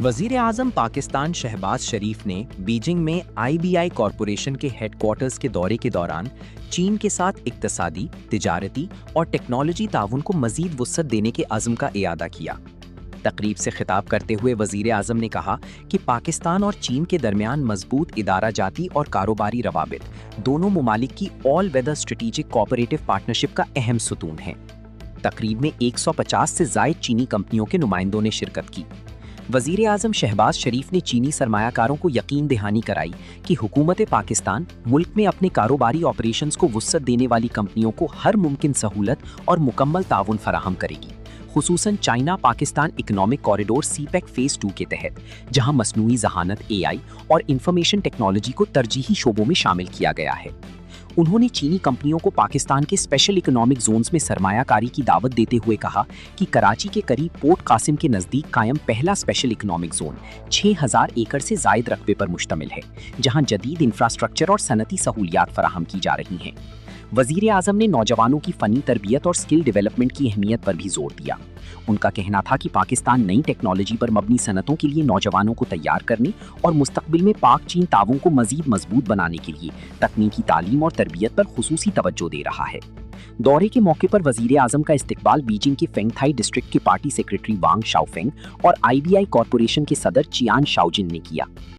वजीर आजम पाकिस्तान शहबाज शरीफ ने बीजिंग में IBI कॉरपोरेशन के हेडक्वार्टर्स के दौरे के दौरान चीन के साथ इक्तसादी, तिजारती और टेक्नोलॉजी ताउन को मजीद वुसअत देने के अज़्म का इयादा किया। तकरीब से खिताब करते हुए वजीर आजम ने कहा कि पाकिस्तान और चीन के दरमियान मजबूत इदारा जाती और कारोबारी रवाबित दोनों मुमालिक की all weather strategic cooperative partnership का अहम सुतून है। तकरीब में 150 से ज़ायद चीनी कंपनियों के नुमाइंदों ने शिरकत की। वजीर आजम शहबाज शरीफ ने चीनी सरमायाकारों को यकीन दहानी कराई कि हुकूमत पाकिस्तान मुल्क में अपने कारोबारी ऑपरेशंस को वुसअत देने वाली कंपनियों को हर मुमकिन सहूलत और मुकम्मल ताउन फराहम करेगी, खुसूसन China Pakistan economic corridor CPEC phase 2 के तहत, जहां मसनूई जहानत AI और इंफॉर्मेशन टेक्नोलॉजी को तरजीही शोबों में शामिल किया गया है। उन्होंने चीनी कंपनियों को पाकिस्तान के स्पेशल इकोनॉमिक जोन्स में सरमायाकारी की दावत देते हुए कहा कि कराची के करीब पोर्ट कासिम के नज़दीक कायम पहला स्पेशल इकोनॉमिक जोन 6000 एकड़ से ज़ायद रकबे पर मुश्तमिल है, जहां जदीद इंफ्रास्ट्रक्चर और सनती सहूलियात फराहम की जा रही हैं। वजीर आजम ने नौजवानों की फ़नी तरबियत और स्किल डेवलपमेंट की अहमियत पर भी जोर दिया। उनका कहना था कि पाकिस्तान नई टेक्नोलॉजी पर मबनी सनतों के लिए नौजवानों को तैयार करने और मुस्तकबिल में पाक चीन ताउन को मजीद मजबूत बनाने के लिए तकनीकी तालीम और तरबियत पर खुसूसी तवज्जो दे रहा है। दौरे के मौके पर वजीर आजम का इस्तकबाल बीजिंग के फेंगथाई डिस्ट्रिक्ट के पार्टी सेक्रेटरी वांग शाओफेंग और IBI कॉरपोरेशन के सदर चियान शाओजिन ने किया।